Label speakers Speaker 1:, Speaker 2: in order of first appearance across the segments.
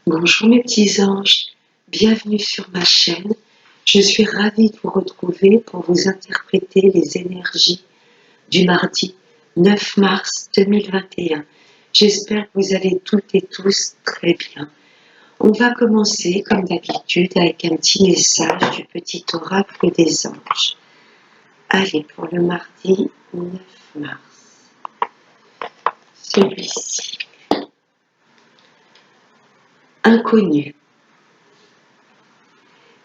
Speaker 1: Bonjour mes petits anges, bienvenue sur ma chaîne. Je suis ravie de vous retrouver pour vous interpréter les énergies du mardi 9 mars 2021. J'espère que vous allez toutes et tous très bien. On va commencer comme d'habitude avec un petit message du petit oracle des anges. Allez, pour le mardi 9 mars, celui-ci. Inconnu.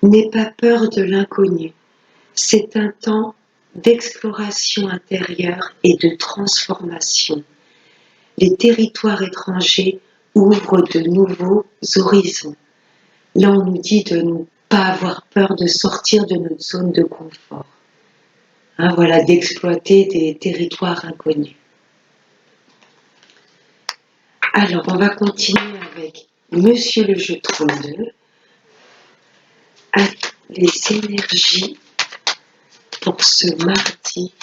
Speaker 1: N'aie pas peur de l'inconnu. C'est un temps d'exploration intérieure et de transformation. Les territoires étrangers ouvrent de nouveaux horizons. Là, on nous dit de ne pas avoir peur de sortir de notre zone de confort. Voilà, d'exploiter des territoires inconnus. Alors, on va continuer avec Monsieur le jeu 32, avec les énergies pour ce mardi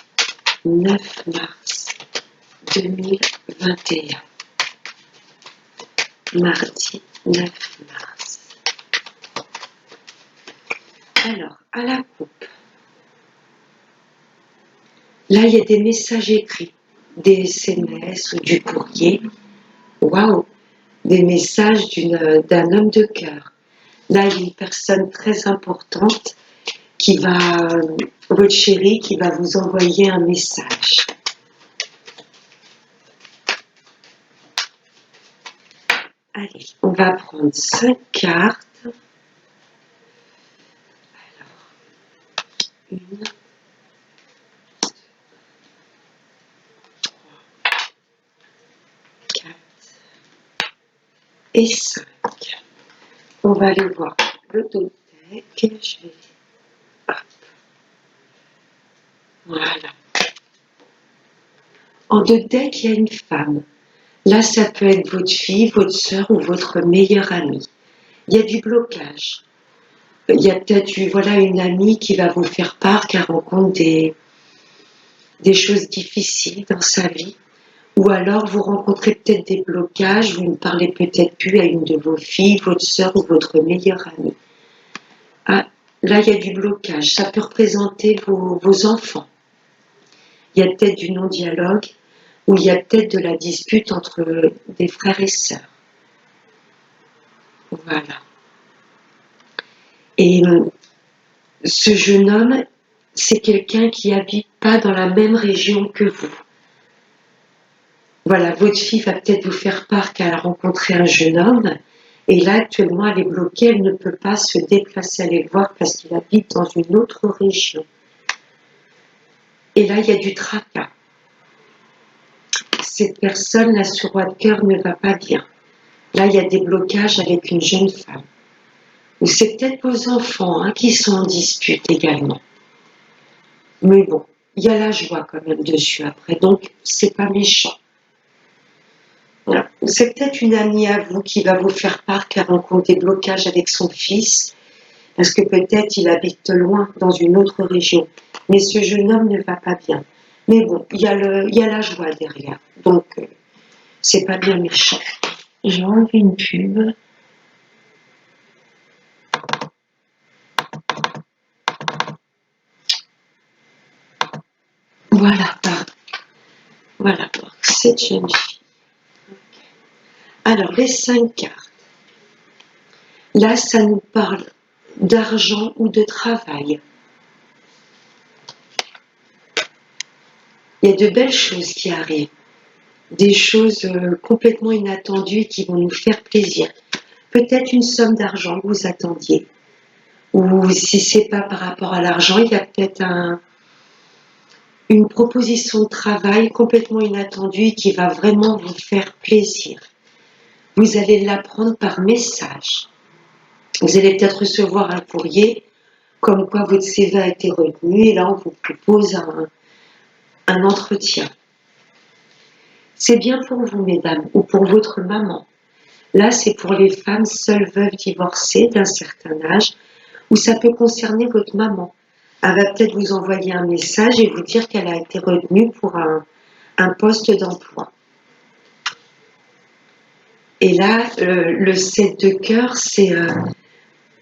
Speaker 1: 9 mars 2021. Mardi 9 mars. Alors, à la coupe, là, il y a des messages écrits, des SMS ou du courrier. Waouh! Des messages d'un homme de cœur. Là, il y a une personne très importante qui va, votre chéri, qui va vous envoyer un message. Allez, on va prendre 5 cartes. Alors, 1, 2, 3, 4 et 5. On va aller voir le dos deck. Je vais... Hop. Voilà. En deux deck, il y a une femme. Là, ça peut être votre fille, votre sœur ou votre meilleure amie. Il y a du blocage. Il y a peut-être une amie qui va vous faire part, qui rencontre des choses difficiles dans sa vie. Ou alors, vous rencontrez peut-être des blocages, vous ne parlez peut-être plus à une de vos filles, votre sœur ou votre meilleure amie. Ah, là, il y a du blocage. Ça peut représenter vos enfants. Il y a peut-être du non-dialogue, ou il y a peut-être de la dispute entre des frères et sœurs. Voilà. Et ce jeune homme, c'est quelqu'un qui habite pas dans la même région que vous. Voilà, votre fille va peut-être vous faire part qu'elle a rencontré un jeune homme, et là, actuellement, elle est bloquée, elle ne peut pas se déplacer aller le voir parce qu'il habite dans une autre région. Et là, il y a du tracas. Cette personne, la sur roi de cœur, ne va pas bien. Là, il y a des blocages avec une jeune femme. Ou c'est peut-être vos enfants qui sont en dispute également. Mais bon, il y a la joie quand même dessus après, donc c'est pas méchant. Voilà. C'est peut-être une amie à vous qui va vous faire part qu'elle rencontre des blocages avec son fils, parce que peut-être il habite loin, dans une autre région. Mais ce jeune homme ne va pas bien. Mais bon, il y a la joie derrière, donc c'est pas bien méchant. J'ai enlevé une pub. Voilà, pour cette jeune fille. Alors, les 5 cartes. Là, ça nous parle d'argent ou de travail. Il y a de belles choses qui arrivent. Des choses complètement inattendues qui vont nous faire plaisir. Peut-être une somme d'argent que vous attendiez. Ou si c'est pas par rapport à l'argent, il y a peut-être une proposition de travail complètement inattendue qui va vraiment vous faire plaisir. Vous allez l'apprendre par message. Vous allez peut-être recevoir un courrier comme quoi votre CV a été retenu et là on vous propose un entretien. C'est bien pour vous, mesdames, ou pour votre maman. Là, c'est pour les femmes seules veuves divorcées d'un certain âge, ou ça peut concerner votre maman. Elle va peut-être vous envoyer un message et vous dire qu'elle a été retenue pour un poste d'emploi. Et là, le 7 de cœur, c'est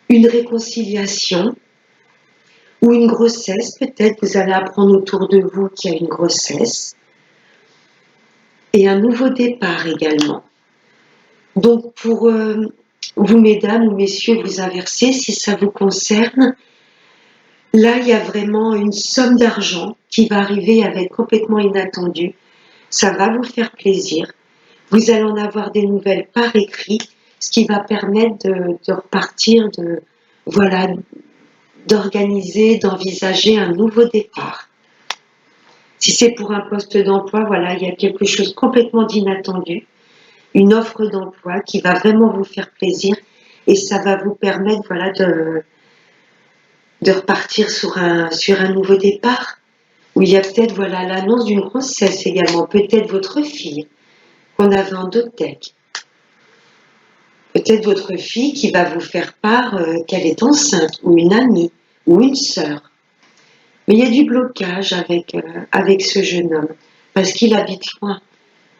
Speaker 1: une réconciliation ou une grossesse. Peut-être vous allez apprendre autour de vous qu'il y a une grossesse. Et un nouveau départ également. Donc pour vous, mesdames ou messieurs, vous inversez, si ça vous concerne, là, il y a vraiment une somme d'argent qui va arriver avec complètement inattendu. Ça va vous faire plaisir. Vous allez en avoir des nouvelles par écrit, ce qui va permettre de repartir, voilà, d'organiser, d'envisager un nouveau départ. Si c'est pour un poste d'emploi, voilà, il y a quelque chose complètement d'inattendu, une offre d'emploi qui va vraiment vous faire plaisir et ça va vous permettre, voilà, de repartir sur un nouveau départ, où il y a peut-être, voilà, l'annonce d'une grossesse également, peut-être votre fille qu'on avait en doc-tech. Peut-être votre fille qui va vous faire part qu'elle est enceinte, ou une amie, ou une sœur. Mais il y a du blocage avec ce jeune homme, parce qu'il habite loin,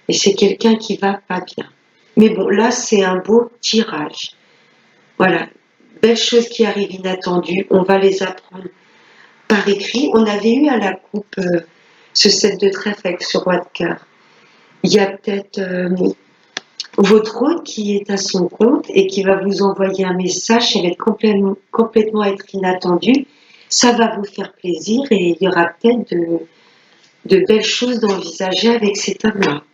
Speaker 1: et c'est quelqu'un qui va pas bien. Mais bon, là, c'est un beau tirage. Voilà, belles choses qui arrivent inattendues, on va les apprendre par écrit. On avait eu à la coupe ce 7 de trèfle avec ce roi de cœur. Il y a peut-être votre hôte qui est à son compte et qui va vous envoyer un message, ça va être complètement être inattendu, ça va vous faire plaisir et il y aura peut-être de belles choses d'envisager avec cet homme-là.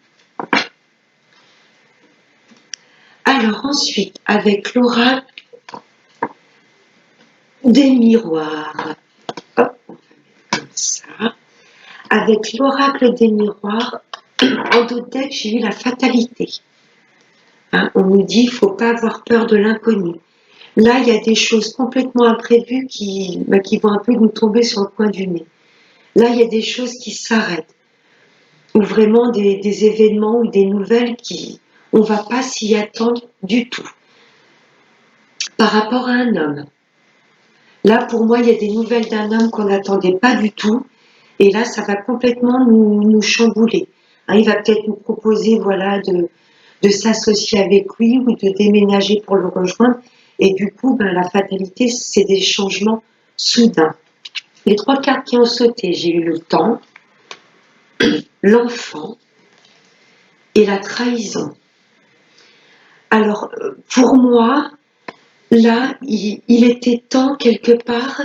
Speaker 1: Alors ensuite, avec l'oracle des miroirs, hop, on va mettre comme ça. Avec l'oracle des miroirs, en doc-tech, j'ai eu la fatalité. Hein, on nous dit, il ne faut pas avoir peur de l'inconnu. Là, il y a des choses complètement imprévues qui vont un peu nous tomber sur le coin du nez. Là, il y a des choses qui s'arrêtent. Ou vraiment des événements ou des nouvelles on ne va pas s'y attendre du tout. Par rapport à un homme. Là, pour moi, il y a des nouvelles d'un homme qu'on n'attendait pas du tout. Et là, ça va complètement nous chambouler. Hein, il va peut-être nous proposer, voilà, de s'associer avec lui ou de déménager pour le rejoindre. Et du coup, la fatalité, c'est des changements soudains. Les 3 cartes qui ont sauté, j'ai eu le temps, l'enfant et la trahison. Alors, pour moi, là, il était temps quelque part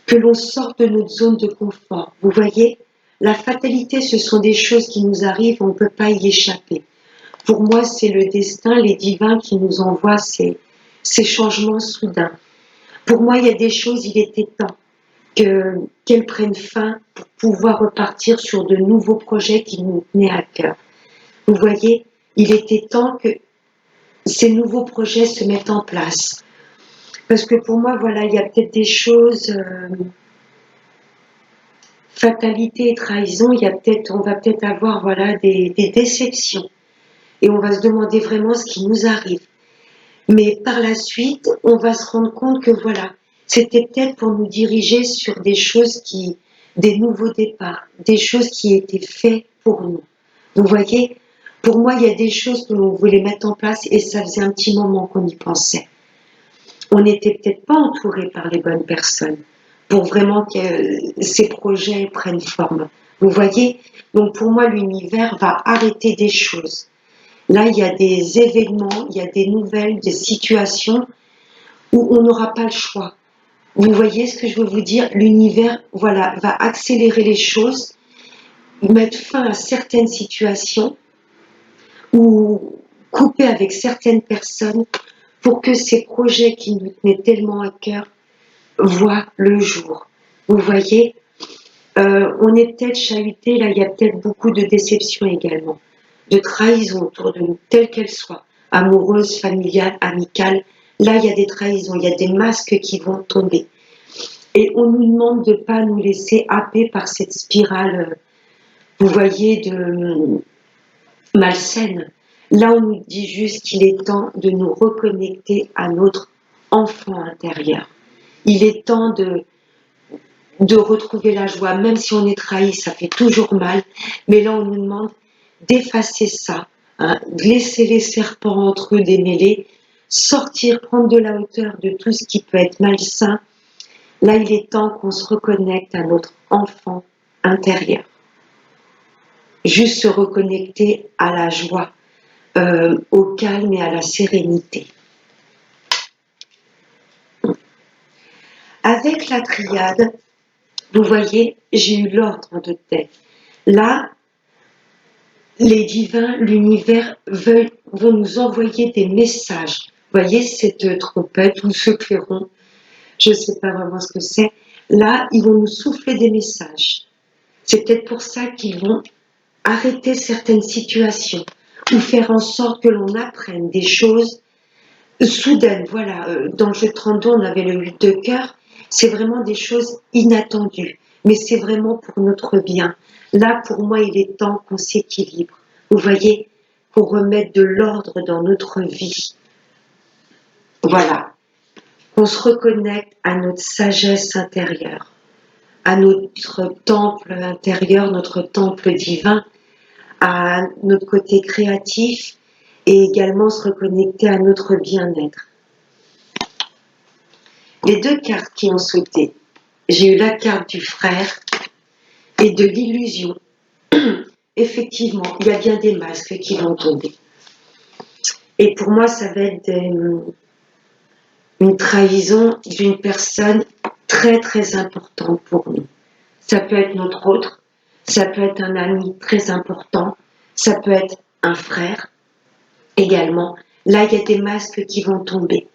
Speaker 1: que l'on sorte de notre zone de confort. Vous voyez, la fatalité, ce sont des choses qui nous arrivent, on ne peut pas y échapper. Pour moi, c'est le destin, les divins qui nous envoient ces changements soudains. Pour moi, il y a des choses, il était temps qu'elles prennent fin pour pouvoir repartir sur de nouveaux projets qui nous tenaient à cœur. Vous voyez, il était temps que ces nouveaux projets se mettent en place. Parce que pour moi, voilà, il y a peut-être des choses, fatalité et trahison, on va peut-être avoir, voilà, des déceptions. Et on va se demander vraiment ce qui nous arrive. Mais par la suite, on va se rendre compte que voilà, c'était peut-être pour nous diriger sur des choses des nouveaux départs, des choses qui étaient faites pour nous. Vous voyez, pour moi, il y a des choses que l'on voulait mettre en place et ça faisait un petit moment qu'on y pensait. On n'était peut-être pas entouré par les bonnes personnes pour vraiment que ces projets prennent forme. Vous voyez, donc pour moi, l'univers va arrêter des choses. Là, il y a des événements, il y a des nouvelles, des situations où on n'aura pas le choix. Vous voyez ce que je veux vous dire? L'univers, voilà, va accélérer les choses, mettre fin à certaines situations ou couper avec certaines personnes pour que ces projets qui nous tenaient tellement à cœur voient le jour. Vous voyez, on est peut-être chahuté, là, il y a peut-être beaucoup de déceptions également, de trahison autour de nous, telle qu'elle soit, amoureuse, familiale, amicale. Là, il y a des trahisons, il y a des masques qui vont tomber. Et on nous demande de ne pas nous laisser happer par cette spirale, vous voyez, de malsaine. Là, on nous dit juste qu'il est temps de nous reconnecter à notre enfant intérieur. Il est temps de retrouver la joie, même si on est trahi, ça fait toujours mal. Mais là, on nous demande d'effacer ça hein, laisser les serpents entre eux démêlés, sortir, prendre de la hauteur de tout ce qui peut être malsain. Là, il est temps qu'on se reconnecte à notre enfant intérieur. Juste se reconnecter à la joie, au calme et à la sérénité. Avec la triade, vous voyez, j'ai eu l'ordre de tête. Là, les divins, l'univers vont nous envoyer des messages. Vous voyez cette trompette ou ce clairon, je ne sais pas vraiment ce que c'est. Là, ils vont nous souffler des messages. C'est peut-être pour ça qu'ils vont arrêter certaines situations ou faire en sorte que l'on apprenne des choses soudaines. Voilà, dans le jeu de 32, on avait le 8 de cœur. C'est vraiment des choses inattendues, mais c'est vraiment pour notre bien. Là, pour moi, il est temps qu'on s'équilibre. Vous voyez, pour remettre de l'ordre dans notre vie. Voilà, qu'on se reconnecte à notre sagesse intérieure, à notre temple intérieur, notre temple divin, à notre côté créatif et également se reconnecter à notre bien-être. Les deux cartes qui ont sauté, j'ai eu la carte du frère et de l'illusion. Effectivement, il y a bien des masques qui vont tomber. Et pour moi, ça va être une trahison d'une personne très très importante pour nous. Ça peut être notre autre, ça peut être un ami très important, ça peut être un frère également. Là, il y a des masques qui vont tomber.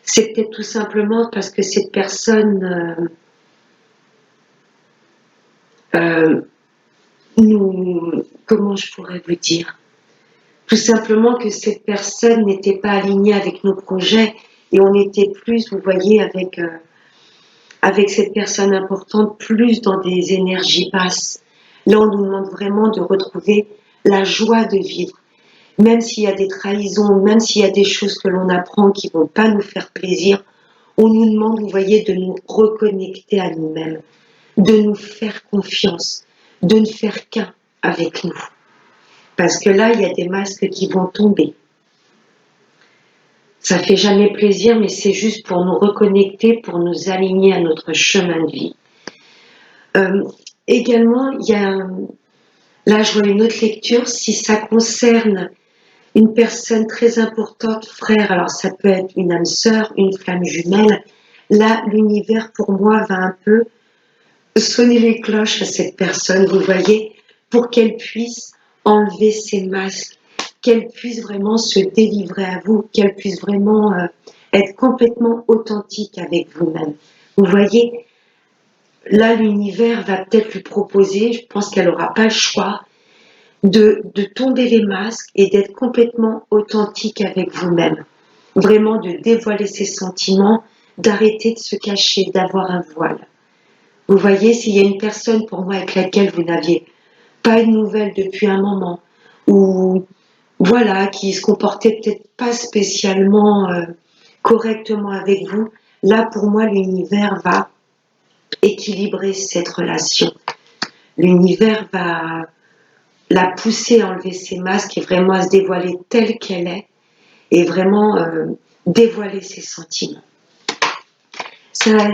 Speaker 1: C'est peut-être tout simplement parce que cette personne comment je pourrais vous dire? Tout simplement que cette personne n'était pas alignée avec nos projets et on était plus, vous voyez, avec cette personne importante, plus dans des énergies basses. Là, on nous demande vraiment de retrouver la joie de vivre. Même s'il y a des trahisons, même s'il y a des choses que l'on apprend qui ne vont pas nous faire plaisir, on nous demande, vous voyez, de nous reconnecter à nous-mêmes, de nous faire confiance, de ne faire qu'un avec nous. Parce que là, il y a des masques qui vont tomber. Ça fait jamais plaisir, mais c'est juste pour nous reconnecter, pour nous aligner à notre chemin de vie. Également, il y a, là je vois une autre lecture, si ça concerne une personne très importante, frère, alors ça peut être une âme sœur, une flamme jumelle, là l'univers pour moi va un peu sonner les cloches à cette personne, vous voyez, pour qu'elle puisse enlever ses masques, qu'elle puisse vraiment se délivrer à vous, qu'elle puisse vraiment être complètement authentique avec vous-même. Vous voyez, là l'univers va peut-être lui proposer, je pense qu'elle n'aura pas le choix, de tomber les masques et d'être complètement authentique avec vous-même. Vraiment de dévoiler ses sentiments, d'arrêter de se cacher, d'avoir un voile. Vous voyez, s'il y a une personne pour moi avec laquelle vous n'aviez pas de nouvelles depuis un moment, ou voilà, qui se comportait peut-être pas spécialement correctement avec vous, là pour moi l'univers va équilibrer cette relation. L'univers va la pousser à enlever ses masques et vraiment à se dévoiler telle qu'elle est et vraiment dévoiler ses sentiments. Ça a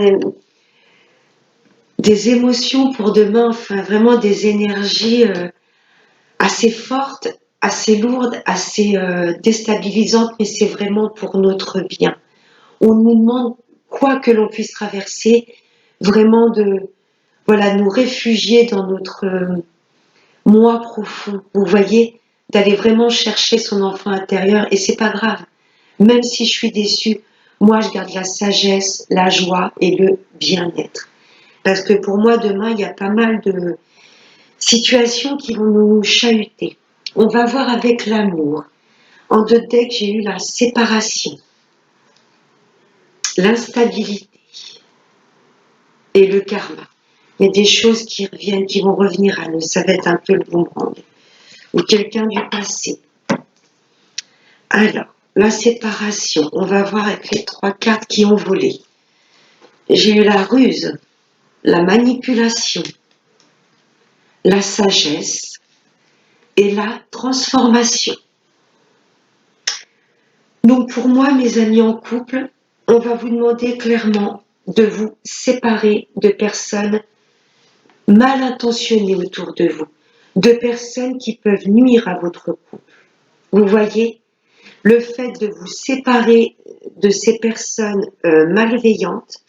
Speaker 1: des émotions pour demain, enfin vraiment des énergies assez fortes, assez lourdes, assez déstabilisantes, mais c'est vraiment pour notre bien. On nous demande, quoi que l'on puisse traverser, vraiment de voilà, nous réfugier dans notre moi profond. Vous voyez, d'aller vraiment chercher son enfant intérieur et c'est pas grave. Même si je suis déçue, moi je garde la sagesse, la joie et le bien-être. Parce que pour moi, demain, il y a pas mal de situations qui vont nous chahuter. On va voir avec l'amour. En deux decks, j'ai eu la séparation, l'instabilité et le karma. Il y a des choses qui reviennent, qui vont revenir à nous. Ça va être un peu le boomerang. Ou quelqu'un du passé. Alors, la séparation, on va voir avec les trois cartes qui ont volé. J'ai eu la ruse, la manipulation, la sagesse et la transformation. Donc pour moi, mes amis en couple, on va vous demander clairement de vous séparer de personnes mal intentionnées autour de vous, de personnes qui peuvent nuire à votre couple. Vous voyez, le fait de vous séparer de ces personnes malveillantes,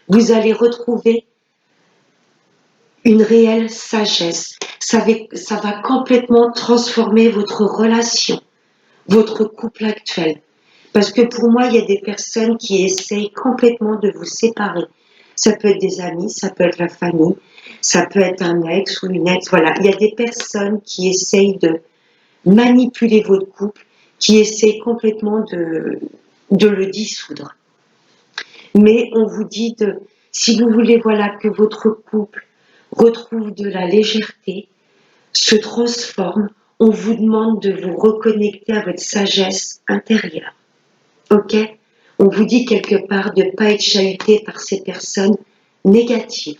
Speaker 1: vous allez retrouver une réelle sagesse. Ça va complètement transformer votre relation, votre couple actuel. Parce que pour moi, il y a des personnes qui essayent complètement de vous séparer. Ça peut être des amis, ça peut être la famille, ça peut être un ex ou une ex. Voilà, il y a des personnes qui essayent de manipuler votre couple, qui essayent complètement de le dissoudre. Mais on vous dit si vous voulez, voilà, que votre couple retrouve de la légèreté, se transforme, on vous demande de vous reconnecter à votre sagesse intérieure. Ok? On vous dit quelque part de ne pas être chahuté par ces personnes négatives.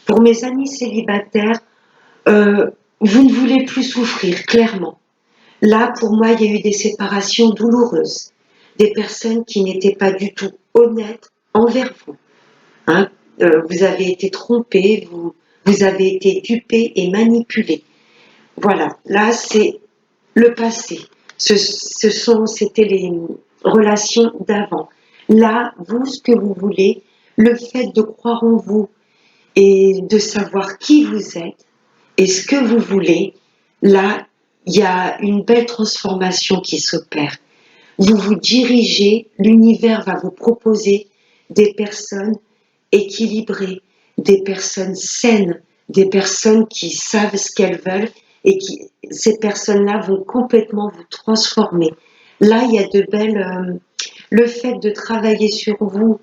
Speaker 1: Pour mes amis célibataires, vous ne voulez plus souffrir, clairement. Là, pour moi, il y a eu des séparations douloureuses, des personnes qui n'étaient pas du tout honnêtes envers vous. Hein? Vous avez été trompés, vous avez été dupés et manipulés. Voilà, là, c'est le passé. C'était les relations d'avant. Là, vous, ce que vous voulez, le fait de croire en vous et de savoir qui vous êtes et ce que vous voulez, là, il y a une belle transformation qui s'opère. Vous vous dirigez, l'univers va vous proposer des personnes équilibrées, des personnes saines, des personnes qui savent ce qu'elles veulent et ces personnes-là vont complètement vous transformer. Là, il y a de belles... le fait de travailler sur vous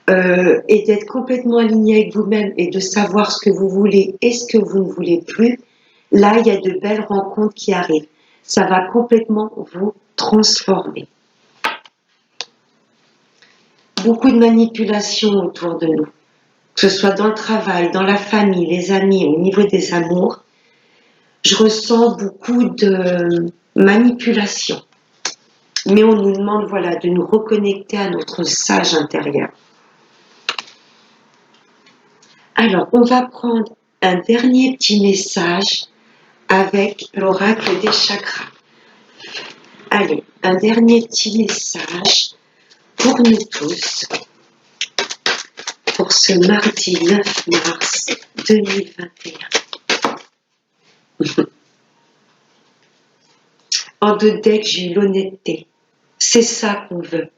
Speaker 1: et d'être complètement aligné avec vous-même et de savoir ce que vous voulez et ce que vous ne voulez plus, là, il y a de belles rencontres qui arrivent. Ça va complètement vous transformer. Beaucoup de manipulations autour de nous, que ce soit dans le travail, dans la famille, les amis, au niveau des amours. Je ressens beaucoup de manipulation. Mais on nous demande, voilà, de nous reconnecter à notre sage intérieur. Alors, on va prendre un dernier petit message avec l'oracle des chakras. Allez, un dernier petit message pour nous tous, pour ce mardi 9 mars 2021. En deux decks, j'ai eu l'honnêteté. C'est ça qu'on veut.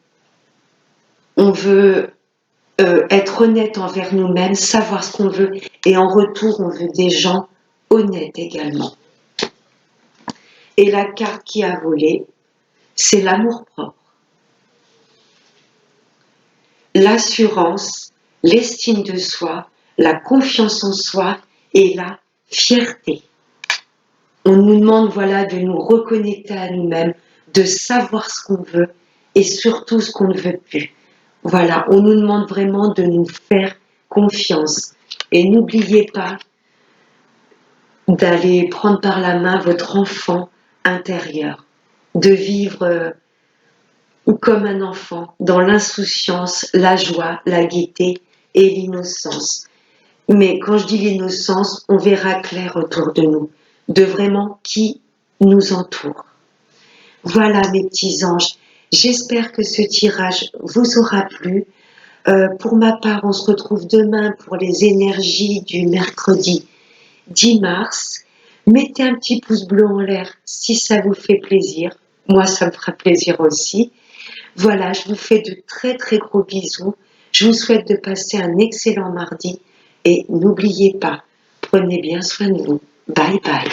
Speaker 1: On veut être honnête envers nous-mêmes, savoir ce qu'on veut, et en retour, on veut des gens honnêtes également. Et la carte qui a volé, c'est l'amour-propre. L'assurance, l'estime de soi, la confiance en soi et la fierté. On nous demande, voilà, de nous reconnecter à nous-mêmes, de savoir ce qu'on veut et surtout ce qu'on ne veut plus. Voilà, on nous demande vraiment de nous faire confiance. Et n'oubliez pas d'aller prendre par la main votre enfant intérieur, de vivre comme un enfant, dans l'insouciance, la joie, la gaieté et l'innocence. Mais quand je dis l'innocence, on verra clair autour de nous, de vraiment qui nous entoure. Voilà mes petits anges, j'espère que ce tirage vous aura plu. Pour ma part, on se retrouve demain pour les énergies du mercredi 10 mars. Mettez un petit pouce bleu en l'air si ça vous fait plaisir. Moi, ça me fera plaisir aussi. Voilà, je vous fais de très très gros bisous. Je vous souhaite de passer un excellent mardi et n'oubliez pas, prenez bien soin de vous. Bye bye.